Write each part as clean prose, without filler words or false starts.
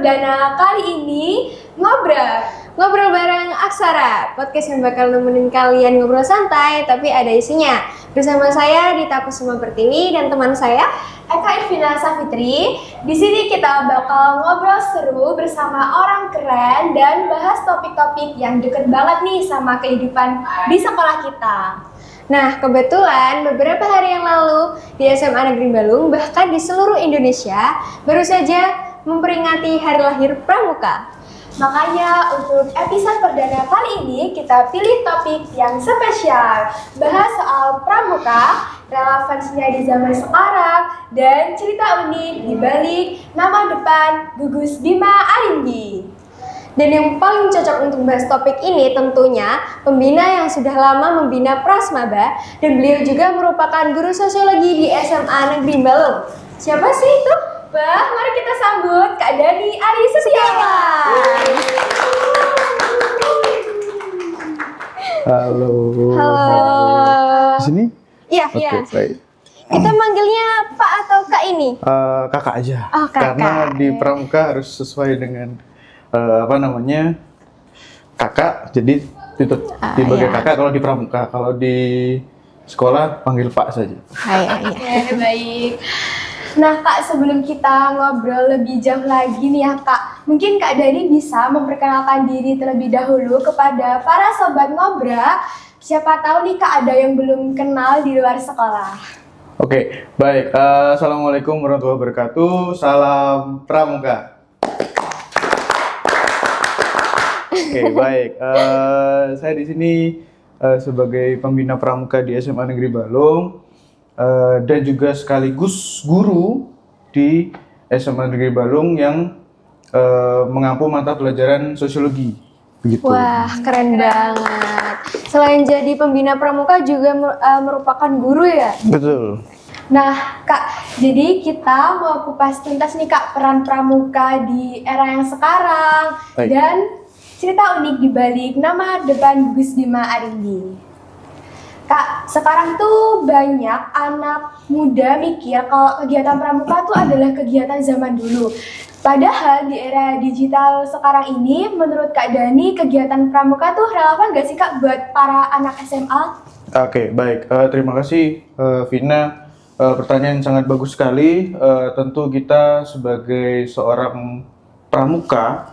perdana kali ini ngobrol bareng Aksara, podcast yang bakal nemenin kalian ngobrol santai tapi ada isinya. Bersama saya Dita Kusuma Pertiwi dan teman saya Eka Irvina Safitri. Di sini kita bakal ngobrol seru bersama orang keren dan bahas topik-topik yang deket banget nih sama kehidupan di sekolah kita. Nah, kebetulan beberapa hari yang lalu di SMA Negeri Balung, bahkan di seluruh Indonesia, baru saja memperingati Hari Lahir Pramuka. Makanya untuk episode perdana kali ini kita pilih topik yang spesial, bahas soal pramuka, relevansinya di zaman sekarang, dan cerita unik di balik nama depan Gugus Bima Arimbi. Dan yang paling cocok untuk bahas topik ini tentunya pembina yang sudah lama membina Prasmaba dan beliau juga merupakan guru sosiologi di SMA Negeri Balung. Siapa sih itu? Bah, mari kita sambut Kak Dani Ari Setiawan. Halo. Halo. Di sini? Iya, Oke, iya. baik. Kita manggilnya Pak atau Kak ini? Kakak aja. Oh, kakak. Karena di pramuka harus sesuai dengan kakak. Jadi dipanggil kakak kalau di pramuka. Kalau di sekolah panggil Pak saja. Iya. Baik. Nah Kak, sebelum kita ngobrol lebih jauh lagi nih ya Kak, mungkin Kak Dani bisa memperkenalkan diri terlebih dahulu kepada para sobat ngobrak. Siapa tahu nih Kak ada yang belum kenal di luar sekolah. Oke, baik. Assalamualaikum warahmatullahi wabarakatuh. Salam pramuka. Oke, baik. Saya di sini sebagai pembina pramuka di SMA Negeri Balung. Dan juga sekaligus guru di SMA Negeri Balung yang mengampu mata pelajaran sosiologi. Begitu. Wah, keren banget. Selain jadi pembina pramuka juga merupakan guru ya? Betul. Nah Kak, jadi kita mau kupas tuntas nih Kak peran pramuka di era yang sekarang. Baik. Dan cerita unik di balik nama depan Gugus Bima Arimbi. Kak, sekarang tuh banyak anak muda mikir kalau kegiatan pramuka tuh adalah kegiatan zaman dulu. Padahal di era digital sekarang ini, menurut Kak Dani, kegiatan pramuka tuh relevan gak sih Kak buat para anak SMA? Oke, baik. Terima kasih Vina. Pertanyaan sangat bagus sekali. Tentu kita sebagai seorang pramuka,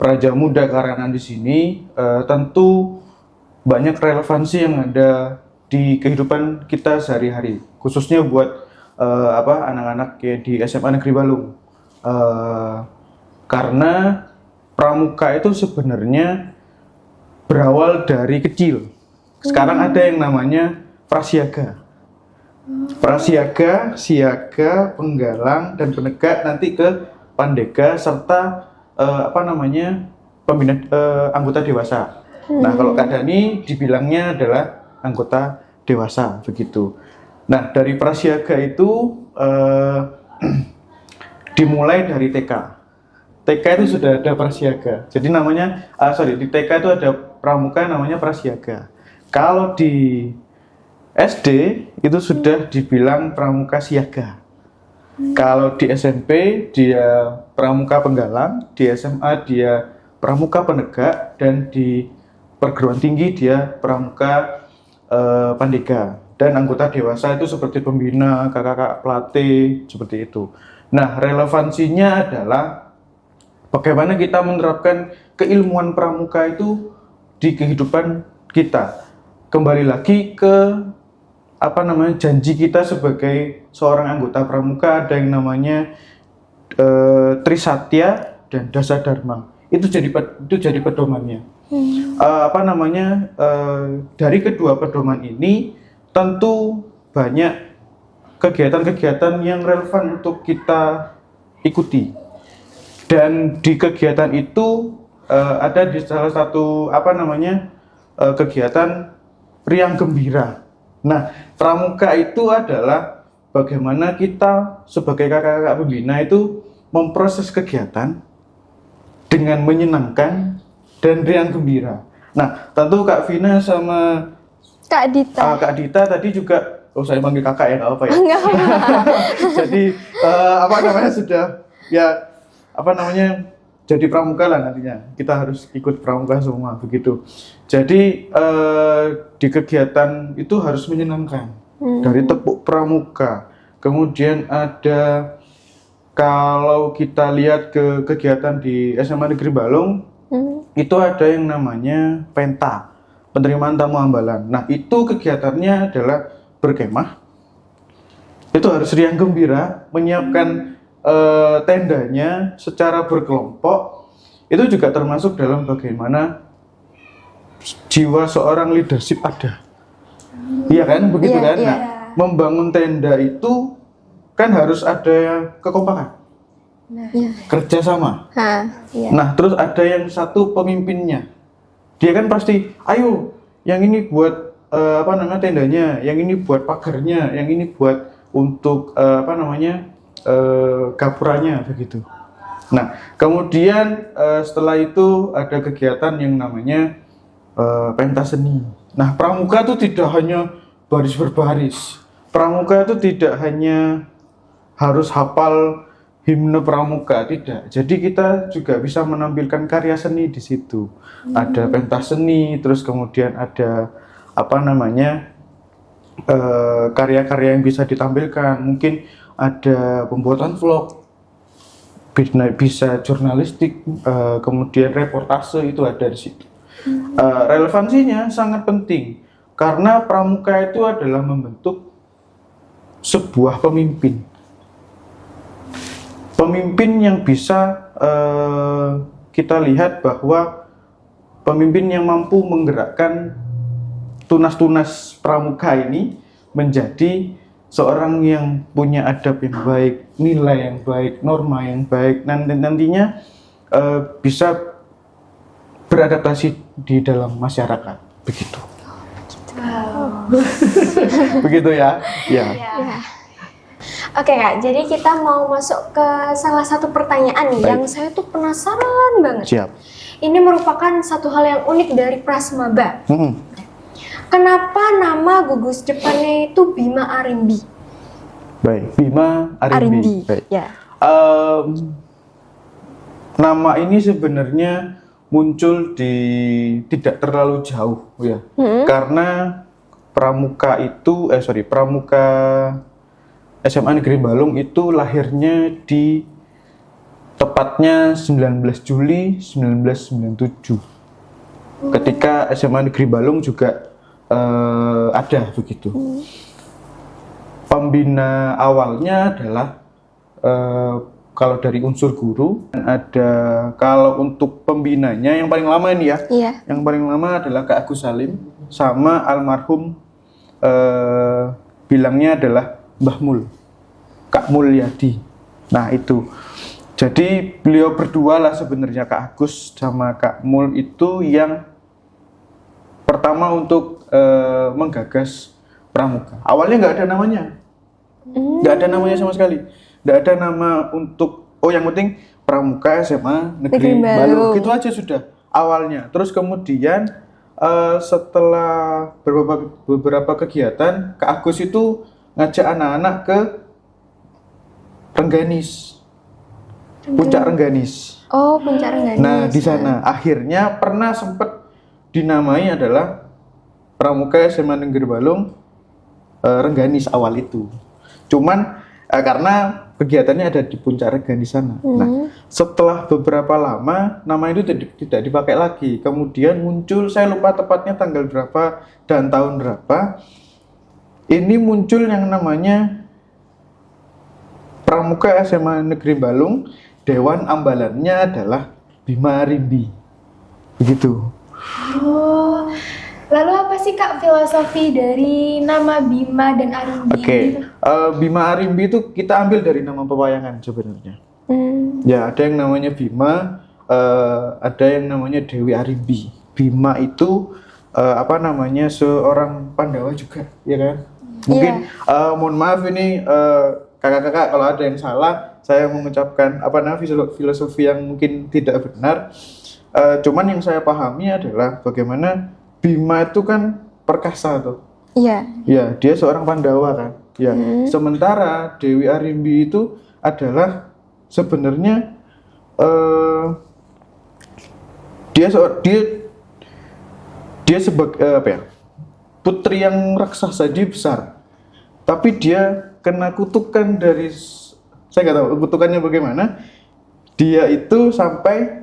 praja muda karangan di sini, tentu banyak relevansi yang ada di kehidupan kita sehari-hari, khususnya buat anak-anak ya di SMA Negeri Balung. Karena pramuka itu sebenarnya berawal dari kecil. Sekarang ada yang namanya prasiaga. Prasiaga, siaga, penggalang dan penegak, nanti ke pandega serta anggota dewasa. Nah, kalau Kak Dani dibilangnya adalah anggota dewasa, begitu. Nah, dari prasiaga itu dimulai dari TK. TK itu sudah ada prasiaga. Jadi namanya, di TK itu ada pramuka namanya prasiaga. Kalau di SD itu sudah dibilang pramuka siaga. Kalau di SMP dia pramuka penggalang, di SMA dia pramuka penegak, dan di perguruan tinggi dia pramuka pandega, dan anggota dewasa itu seperti pembina, kakak-kakak pelatih, seperti itu. Nah, relevansinya adalah bagaimana kita menerapkan keilmuan pramuka itu di kehidupan kita. Kembali lagi ke janji kita sebagai seorang anggota pramuka, ada yang namanya Trisatya dan Dasadharma. Itu jadi pedomannya. Dari kedua pedoman ini tentu banyak kegiatan-kegiatan yang relevan untuk kita ikuti. Dan di kegiatan itu ada di salah satu kegiatan Riang Gembira. Nah, pramuka itu adalah bagaimana kita sebagai kakak-kakak pembina itu memproses kegiatan dengan menyenangkan dan riang gembira. Nah, tentu Kak Vina sama Kak Dita. Kak Dita tadi juga, saya panggil kakak ya, nggak apa ya. Nggak apa. Jadi sudah ya apa namanya jadi pramuka lah nantinya. Kita harus ikut pramuka semua begitu. Jadi di kegiatan itu harus menyenangkan. Dari tepuk pramuka, kemudian ada kalau kita lihat ke kegiatan di SMA Negeri Balung, itu ada yang namanya penta, penerimaan tamu ambalan. Nah itu kegiatannya adalah berkemah. Itu harus riang gembira, menyiapkan tendanya secara berkelompok. Itu juga termasuk dalam bagaimana jiwa seorang leadership ada. Iya kan, begitu Iya, kan? iya. Nah, membangun tenda itu kan harus ada kekompakan, Iya. kerjasama. Iya. Nah, terus ada yang satu pemimpinnya. Dia kan pasti, ayo, yang ini buat apa namanya tendanya, yang ini buat pagarnya, yang ini buat untuk apa namanya gapuranya begitu. Nah, kemudian setelah itu ada kegiatan yang namanya pentas seni. Nah, pramuka itu tidak hanya baris berbaris. Pramuka itu tidak hanya harus hafal himne pramuka, tidak. Jadi kita juga bisa menampilkan karya seni di situ. Ada pentas seni, terus kemudian ada apa namanya karya-karya yang bisa ditampilkan. Mungkin ada pembuatan vlog, bisa jurnalistik, kemudian reportase itu ada di situ. Relevansinya sangat penting karena pramuka itu adalah membentuk sebuah pemimpin. Pemimpin yang bisa kita lihat bahwa pemimpin yang mampu menggerakkan tunas-tunas pramuka ini menjadi seorang yang punya adab yang baik, nilai yang baik, norma yang baik, nantinya bisa beradaptasi di dalam masyarakat, begitu. Begitu ya? Ya. Oke Kak, jadi kita mau masuk ke salah satu pertanyaan nih Baik. yang saya tuh penasaran banget. Siap. Ini merupakan satu hal yang unik dari Prasmaba. Kenapa nama gugus depannya itu Bima Arimbi? Baik, Bima Arimbi. Baik. Ya. Nama ini sebenarnya muncul di tidak terlalu jauh ya, karena pramuka SMA Negeri Balung itu lahirnya di tepatnya 19 Juli 1997. Ketika SMA Negeri Balung juga ada begitu. Pembina awalnya adalah kalau dari unsur guru ada, kalau untuk pembinanya yang paling lama ini ya, yang paling lama adalah Kak Agus Salim sama almarhum bilangnya adalah Mbah Mul, Kak Mulyadi. Nah itu, jadi beliau berdua lah sebenarnya, Kak Agus sama Kak Mul itu yang pertama untuk menggagas pramuka. Awalnya nggak ada namanya, nggak ada namanya sama sekali. Nggak ada nama untuk, yang penting pramuka SMA Negeri Balung, gitu aja sudah awalnya. Terus kemudian setelah beberapa kegiatan, Kak Agus itu ngajak anak-anak ke Rengganis, Puncak Rengganis. Oh, Puncak Rengganis. Nah di sana akhirnya pernah sempat dinamai adalah pramuka SMA Negeri Balung Rengganis awal itu. Cuman karena kegiatannya ada di Puncak Rengganis sana. Nah, setelah beberapa lama nama itu tidak dipakai lagi. Kemudian muncul, saya lupa tepatnya tanggal berapa dan tahun berapa. Ini muncul yang namanya Pramuka SMA Negeri Balung. Dewan ambalannya adalah Bima Arimbi. Begitu. Oh, lalu apa sih Kak filosofi dari nama Bima dan Arimbi? Oke, gitu? Bima Arimbi itu kita ambil dari nama pewayangan sebenarnya. Ya, ada yang namanya Bima, ada yang namanya Dewi Arimbi. Bima itu apa namanya, seorang Pandawa juga, ya kan? Mungkin mohon maaf ini kakak-kakak kalau ada yang salah, saya mengucapkan apa namanya filosofi yang mungkin tidak benar. Cuman yang saya pahami adalah bagaimana Bima itu kan perkasa tuh. Iya. Ya, dia seorang Pandawa kan. Ya. Sementara Dewi Arimbi itu adalah sebenarnya dia sebagai apa ya, putri yang raksasa, dia besar, tapi dia kena kutukan dari, saya nggak tahu kutukannya bagaimana, dia itu sampai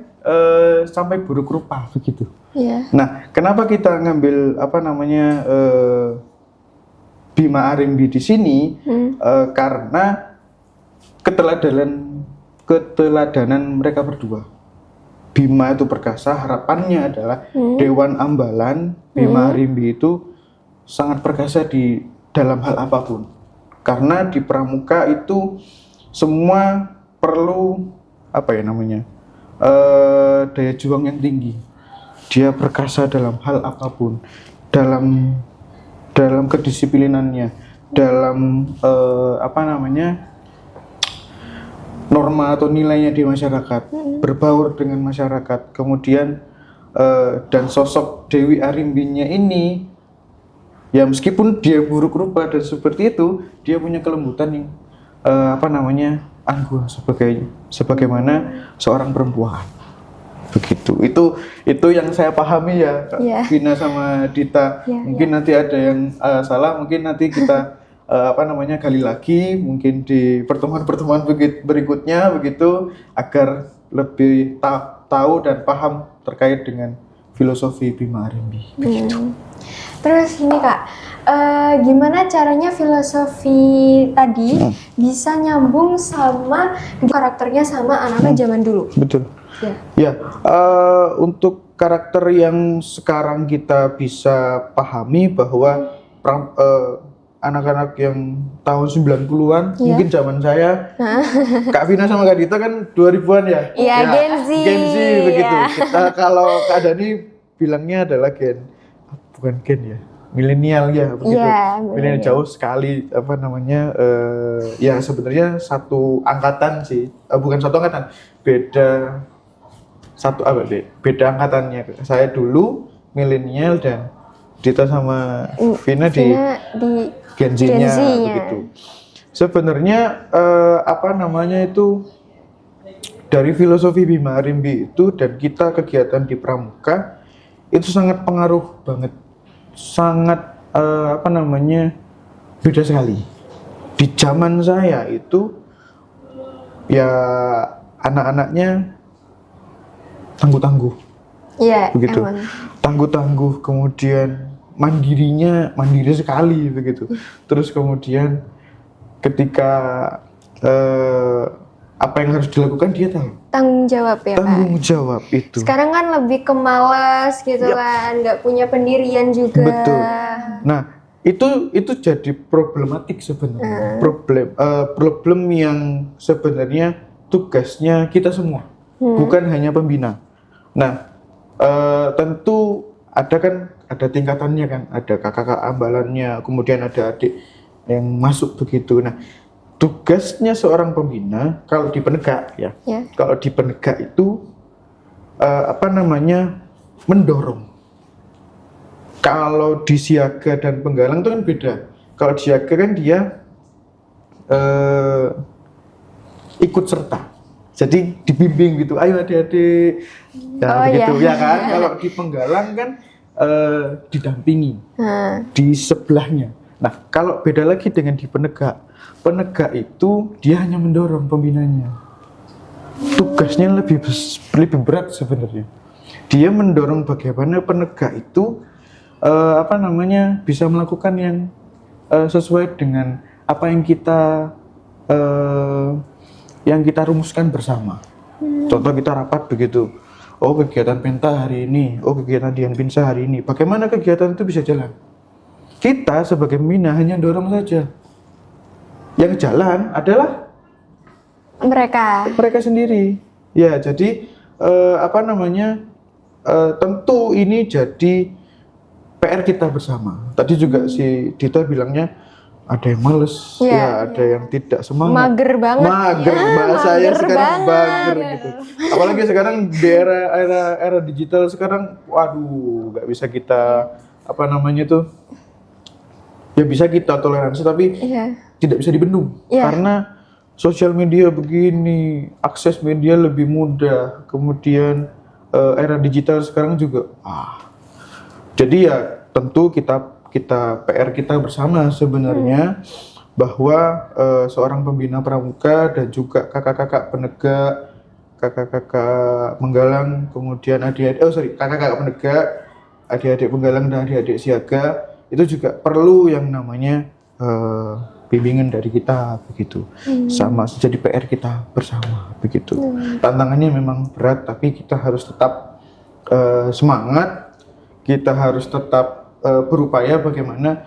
buruk rupa begitu. Iya. Nah, kenapa kita ngambil apa namanya Bima Arimbi di sini? Karena keteladanan mereka berdua. Bima itu perkasa, harapannya adalah Dewan Ambalan Bima Arimbi itu sangat perkasa di dalam hal apapun. Karena di pramuka itu semua perlu apa ya namanya? Daya juang yang tinggi. Dia perkasa dalam hal apapun, dalam kedisiplinannya, dalam apa namanya, norma atau nilainya di masyarakat, berbaur dengan masyarakat. Kemudian dan sosok Dewi Arimbinya ini, ya meskipun dia buruk rupa dan seperti itu, dia punya kelembutan yang apa namanya, anggun sebagaimana seorang perempuan. Begitu. Itu yang saya pahami ya, Kak Vina sama Dita. Mungkin nanti ada yang salah, mungkin nanti kita apa namanya, gali lagi mungkin di pertemuan-pertemuan berikutnya begitu, agar lebih tahu dan paham terkait dengan filosofi Bima Arimbi. Begitu. Terus ini Kak, gimana caranya filosofi tadi bisa nyambung sama karakternya sama anak-anak zaman dulu? Betul. Ya, untuk karakter yang sekarang kita bisa pahami bahwa anak-anak yang tahun 90-an, mungkin zaman saya, Kak Vina sama Kak Dita kan 2000-an ya? Iya, Gen Z. Gen Z begitu. Kita kalau Kak Dani bilangnya adalah bukan gen ya, milenial ya begitu. Milenial jauh sekali apa namanya, ya sebenarnya satu angkatan sih, bukan satu angkatan, beda angkatannya. Saya dulu milenial dan Dita sama Vina di Gen Z-nya begitu. Sebenarnya apa namanya itu, dari filosofi Bima Arimbi itu dan kita kegiatan di pramuka itu sangat pengaruh banget, sangat apa namanya, beda sekali. Di zaman saya itu ya anak-anaknya tangguh-tangguh. Iya, begitu. emang. Tangguh-tangguh, kemudian mandiri sekali begitu. Terus kemudian ketika apa yang harus dilakukan dia tahu. Tanggung jawab ya, Tanggung Pak. jawab itu. Sekarang kan lebih ke malas gitu kan, nggak punya pendirian juga. Betul. Nah, itu jadi problematik sebenarnya. Problem yang sebenarnya tugasnya kita semua, bukan hanya pembina. Nah, tentu ada tingkatannya kan, ada kakak ambalannya, kemudian ada adik yang masuk begitu. Nah, tugasnya seorang pembina kalau di penegak ya, kalau di penegak itu apa namanya, mendorong. Kalau di siaga dan penggalang itu kan beda. Kalau di siaga kan dia ikut serta. Jadi dibimbing gitu, ayo adik-adik, nah begitu ya kan. Kalau di penggalang kan didampingi di sebelahnya. Nah, kalau beda lagi dengan di penegak itu dia hanya mendorong pembinanya. Tugasnya lebih berat sebenarnya. Dia mendorong bagaimana penegak itu apa namanya, bisa melakukan yang sesuai dengan apa yang kita rumuskan bersama. Contoh kita rapat begitu. Oh, kegiatan Penta hari ini, oh kegiatan Dian Pinsa hari ini. Bagaimana kegiatan itu bisa jalan? Kita sebagai pembina hanya dorong saja. Yang jalan adalah mereka sendiri. Ya, jadi apa namanya? Tentu ini jadi PR kita bersama. Tadi juga si Dita bilangnya ada yang males, ada yang tidak semangat. Mager banget. Bahasanya sekarang mager gitu. Apalagi sekarang di era digital sekarang, waduh, nggak bisa kita apa namanya tuh, ya bisa kita toleransi tapi tidak bisa dibendung karena sosial media begini, akses media lebih mudah, kemudian era digital sekarang juga. Jadi ya tentu kita PR kita bersama sebenarnya bahwa seorang pembina pramuka dan juga kakak-kakak penegak, kakak-kakak penggalang, kemudian kakak-kakak penegak, adik-adik penggalang dan adik-adik siaga itu juga perlu yang namanya bimbingan dari kita begitu. Sama jadi PR kita bersama begitu. Tantangannya memang berat tapi kita harus tetap semangat, kita harus tetap berupaya bagaimana,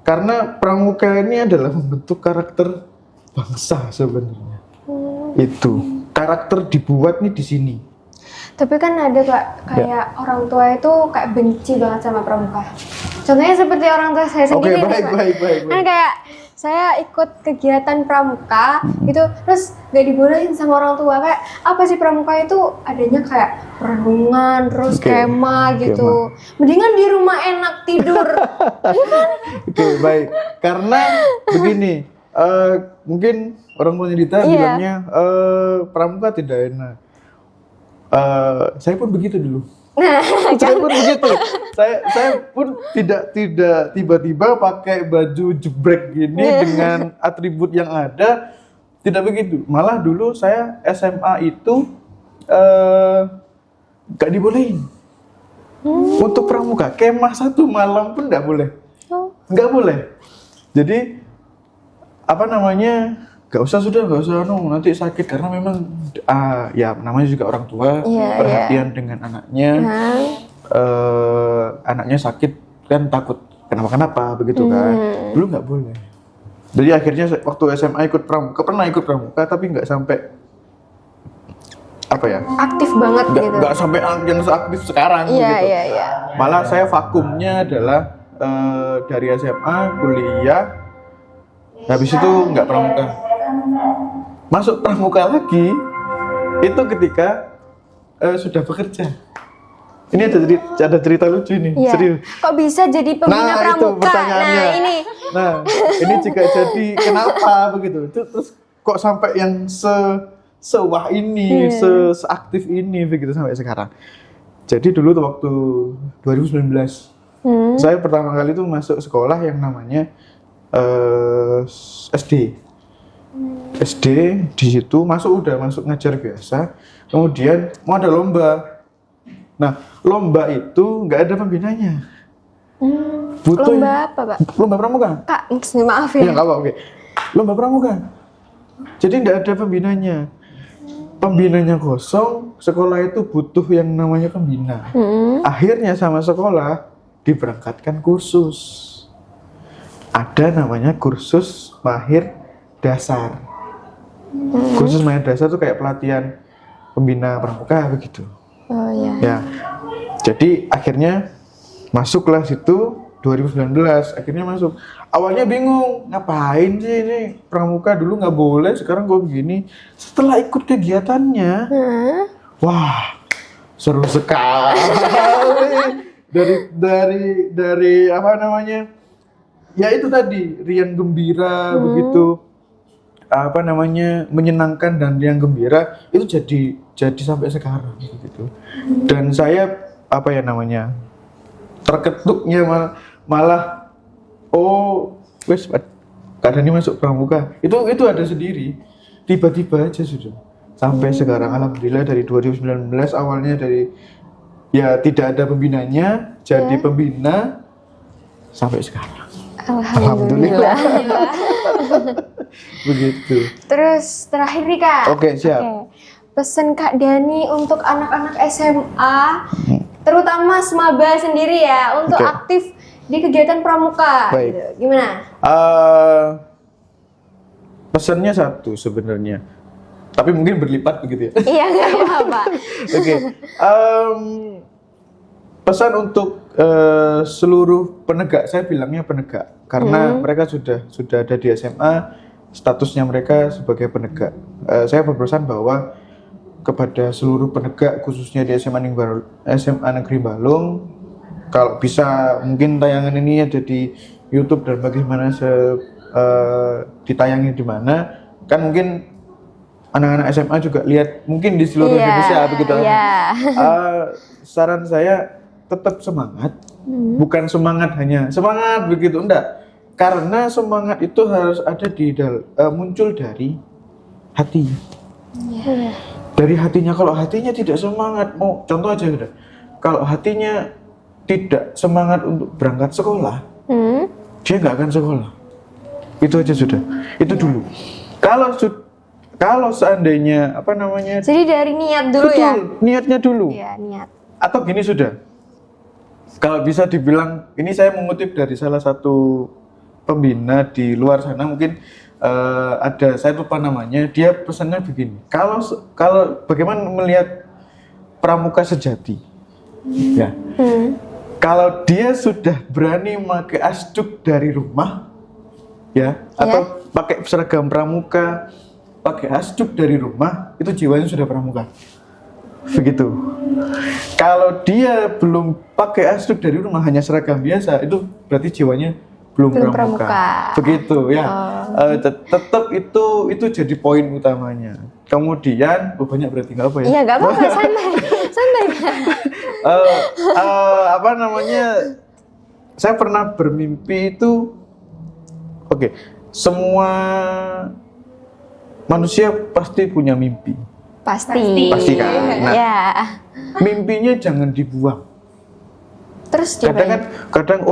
karena pramuka ini adalah membentuk karakter bangsa sebenarnya. Itu karakter dibuat nih di sini. Tapi kan ada Kak, kayak orang tua itu kayak benci banget sama pramuka. Contohnya seperti orang tua saya sendiri. Baik. Kan kayak saya ikut kegiatan pramuka gitu, terus gak dibolehin sama orang tua. Kayak apa sih pramuka itu adanya kayak perenungan, terus kemah gitu. Mendingan di rumah enak tidur. Iya kan? Oke, baik. Karena begini, mungkin orang tua Dita bilangnya pramuka tidak enak. Saya pun begitu dulu. Saya pun begitu. Saya pun tidak tiba-tiba pakai baju jebrek gini dengan atribut yang ada. Tidak begitu. Malah dulu saya SMA itu gak dibolehin. Untuk pramuka, kemah 1 malam pun gak boleh. Gak boleh. Jadi apa namanya? Gak usah nanti sakit, karena memang ya namanya juga orang tua perhatian dengan anaknya. Anaknya sakit kan takut kenapa begitu kan. Dulu nggak boleh. Jadi akhirnya waktu SMA pernah ikut pramuka tapi nggak sampai Aktif banget gitu. Nggak sampai yang seaktif sekarang gitu. Iya. Malah saya vakumnya adalah dari SMA kuliah, habis itu nggak pramuka. Masuk pramuka lagi itu ketika sudah bekerja. Ini ada cerita lucu nih, serius. Kok bisa jadi pembina pramuka? Itu pertanyaannya. Ini juga jadi kenapa begitu? Terus kok sampai yang sewah ini, seaktif ini begitu sampai sekarang. Jadi dulu tuh waktu 2019, saya pertama kali tuh masuk sekolah yang namanya SD. SD di situ masuk ngajar biasa, kemudian mau ada lomba. Nah, lomba itu nggak ada pembinanya. Butuh Lomba apa, Pak? Lomba pramuka. Kak, maaf ya. Iya, nggak apa-apa. Oke. Lomba pramuka. Jadi nggak ada pembinanya. Pembinanya kosong, sekolah itu butuh yang namanya pembina. Akhirnya sama sekolah diberangkatkan kursus. Ada namanya kursus mahir dasar. Kursus mahir dasar itu kayak pelatihan pembina pramuka begitu. Oh iya. Ya. Jadi akhirnya masuklah situ 2019, akhirnya masuk. Awalnya bingung, ngapain sih ini pramuka dulu nggak boleh, sekarang kok begini. Setelah ikut kegiatannya, wah seru sekali. dari apa namanya? Ya itu tadi riang gembira begitu, apa namanya, menyenangkan dan riang gembira itu jadi sampai sekarang gitu. Dan saya apa ya namanya, terketuknya malah wes Kak Dani masuk pramuka itu ada sendiri, tiba-tiba aja sudah sampai sekarang. Alhamdulillah dari 2019 awalnya dari ya tidak ada pembinanya jadi pembina sampai sekarang. Alhamdulillah. Begitu. Terus terakhir nih Kak. Oke, siap. Pesan Kak Dani untuk anak-anak SMA, terutama semaba sendiri ya, untuk aktif di kegiatan pramuka. Baik. Gitu. Gimana? Pesannya satu sebenarnya, tapi mungkin berlipat begitu ya. Iya, nggak apa-apa. Oke. Pesan untuk seluruh penegak, saya bilangnya penegak karena mereka sudah ada di SMA, statusnya mereka sebagai penegak. Saya berpesan bahwa kepada seluruh penegak khususnya di SMA Negeri Balung, kalau bisa mungkin tayangan ini ada di YouTube dan bagaimana ditayangi di mana, kan mungkin anak-anak SMA juga lihat mungkin di seluruh Indonesia begitu. Saran saya tetap semangat, bukan semangat hanya semangat begitu, enggak. Karena semangat itu harus ada muncul dari hati. Dari hatinya. Kalau hatinya tidak semangat, mau contoh aja udah. Kalau hatinya tidak semangat untuk berangkat sekolah, dia nggak akan sekolah. Itu aja sudah. Itu dulu. Kalau seandainya Jadi dari niat dulu betul, ya. niatnya dulu. Iya, niat. Atau gini sudah. Kalau bisa dibilang, ini saya mengutip dari salah satu pembina di luar sana, mungkin ada, saya lupa namanya, dia pesannya begini. Kalau bagaimana melihat pramuka sejati? Ya. Kalau dia sudah berani pakai asduk dari rumah, ya, atau pakai seragam pramuka, pakai asduk dari rumah, itu jiwanya sudah pramuka. Begitu. Kalau dia belum pakai asduk dari rumah, hanya seragam biasa, itu berarti jiwanya belum pramuka. Begitu ya. Tetap itu jadi poin utamanya. Kemudian banyak berarti nggak apa ya? Iya, nggak apa-apa, santai. Saya pernah bermimpi itu. Oke, semua manusia pasti punya mimpi. Pasti kan. Nah, ya. mimpinya jangan dibuang. Terus Kadang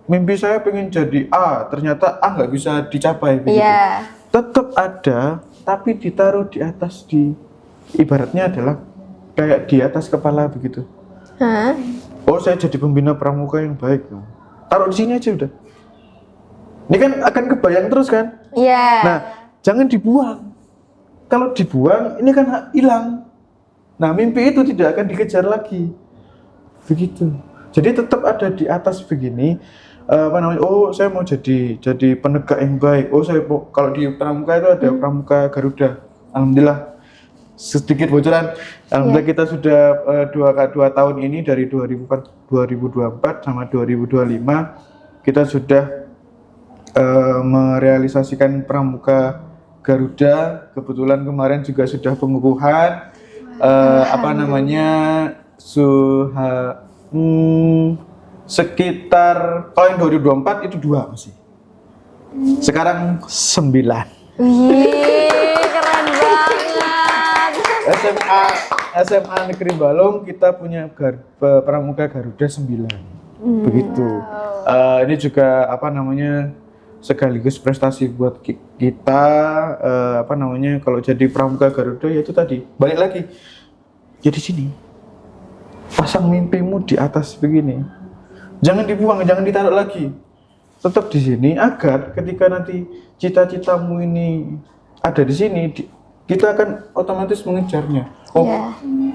mimpi saya pengen jadi A, ternyata A nggak bisa dicapai begitu. Iya. Tetap ada, tapi ditaruh di atas, ibaratnya adalah kayak di atas kepala begitu. Saya jadi pembina pramuka yang baik. Taruh di sini aja udah. Ini kan akan kebayang terus kan? Iya. Nah, jangan dibuang. Kalau dibuang, ini kan hilang. Nah, mimpi itu tidak akan dikejar lagi. Begitu. Jadi tetap ada di atas begini. Saya mau jadi penegak yang baik. Kalau di pramuka itu ada pramuka Garuda. Alhamdulillah, sedikit bocoran. Alhamdulillah kita sudah dua tahun ini, dari 2024 sama 2025 kita sudah merealisasikan pramuka Garuda. Kebetulan kemarin juga sudah pengukuhan sekitar kalau yang 2024 itu 2 masih. Sekarang 9. Wih, keren banget. SMA Negeri Balong kita punya pramuka Garuda 9. Begitu. Ini juga sekaligus prestasi buat kita. Kalau jadi pramuka Garuda ya itu tadi. Balik lagi. Jadi sini. Pasang mimpimu di atas begini. Jangan dibuang, jangan ditaruh lagi. Tetap di sini agar ketika nanti cita-citamu ini ada di sini, kita akan otomatis mengejarnya.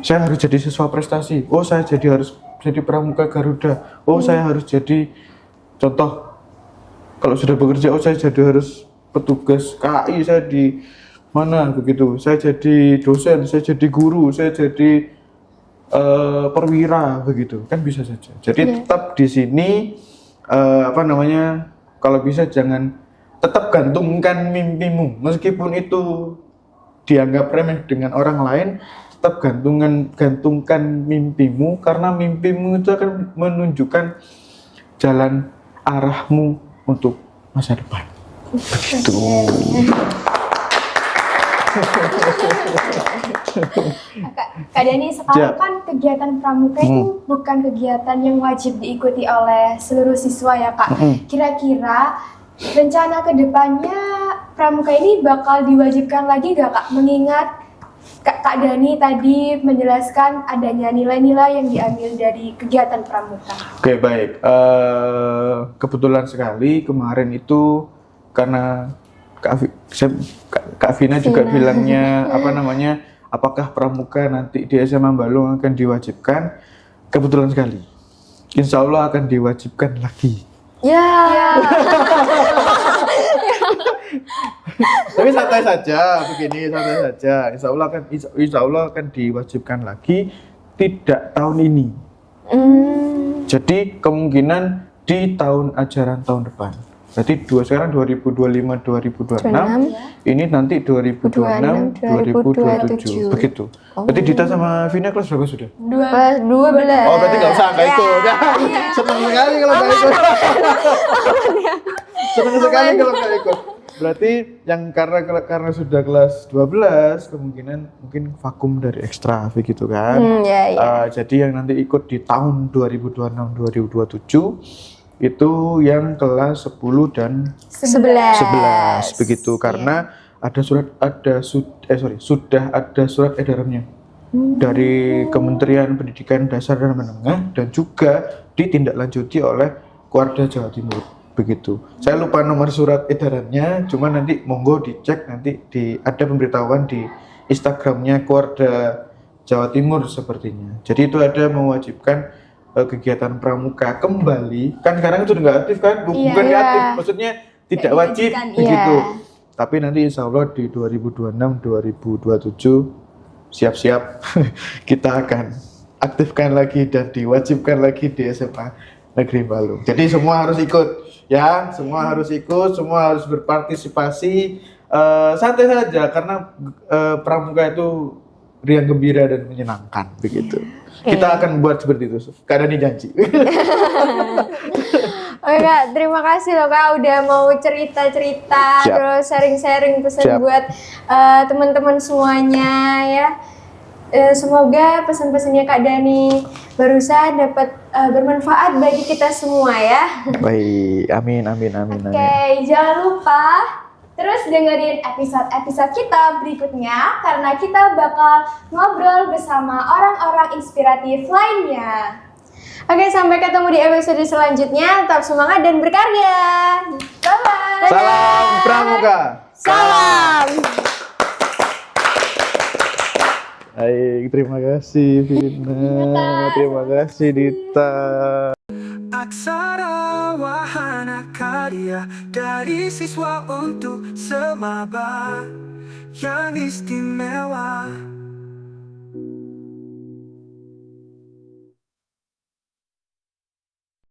Saya harus jadi siswa prestasi. Saya harus jadi pramuka Garuda. Saya harus jadi, contoh, kalau sudah bekerja, saya harus petugas KAI, saya di mana begitu. Saya jadi dosen, saya jadi guru, saya jadi perwira begitu, kan bisa saja. Jadi tetap di sini kalau bisa jangan, tetap gantungkan mimpimu, meskipun itu dianggap remeh dengan orang lain, tetap gantungkan mimpimu, karena mimpimu itu akan menunjukkan jalan arahmu untuk masa depan. Begitu. Kak Dani, sekarang kan kegiatan pramuka itu bukan kegiatan yang wajib diikuti oleh seluruh siswa ya Kak. Kira-kira rencana kedepannya pramuka ini bakal diwajibkan lagi gak Kak? Mengingat Kak Dani tadi menjelaskan adanya nilai-nilai yang diambil dari kegiatan pramuka. Oke, baik. Kebetulan sekali kemarin itu karena Kak Vina juga bilangnya apakah pramuka nanti di SMA Balong akan diwajibkan? Kebetulan sekali, insya Allah akan diwajibkan lagi. Ya. Tapi santai saja, santai saja. Insya Allah akan diwajibkan lagi, tidak tahun ini. Jadi kemungkinan di tahun ajaran tahun depan. Berarti sekarang 2025 2026, ini nanti 2026 2027 begitu. Berarti Dita sama Vina kelas berapa sudah? Kelas 12. Oh berarti nggak usah nggak ikut. Senang sekali kalau nggak ikut. Senang sekali kalau nggak ikut. Berarti yang karena sudah kelas 12 kemungkinan mungkin vakum dari ekstra begitu kan. Jadi yang nanti ikut di tahun 2026 2027 itu yang kelas 10 dan 11 begitu karena sudah ada surat edarannya dari Kementerian Pendidikan Dasar dan Menengah dan juga ditindaklanjuti oleh Kuarda Jawa Timur. Begitu. Saya lupa nomor surat edarannya, cuma nanti monggo dicek nanti ada pemberitahuan di Instagramnya Kuarda Jawa Timur sepertinya. Jadi itu ada mewajibkan kegiatan pramuka kembali. Kan sekarang itu nggak aktif kan? Bukan nggak aktif, maksudnya tidak wajib begitu. Tapi nanti insya Allah di 2026 2027 siap-siap kita akan aktifkan lagi dan diwajibkan lagi di SMA Negeri Palu. Jadi semua harus ikut. Ya, semua harus ikut, semua harus berpartisipasi. Santai saja karena pramuka itu riang gembira dan menyenangkan begitu. Kita akan buat seperti itu. Kak Dani janji. Oke Kak, terima kasih loh Kak udah mau cerita-cerita terus sharing-sharing pesan buat teman-teman semuanya ya. Semoga pesan-pesannya Kak Dani barusan dapat bermanfaat bagi kita semua ya. Baik, amin. Oke, jangan lupa terus dengerin episode kita berikutnya karena kita bakal ngobrol bersama orang-orang inspiratif lainnya. Oke, sampai ketemu di episode selanjutnya. Tetap semangat dan berkarya. Bye-bye. Salam pramuka. Salam. Baik, terima kasih Vina. Terima kasih Dita. Aksara wahana karya dari siswa untuk semaba yang istimewa.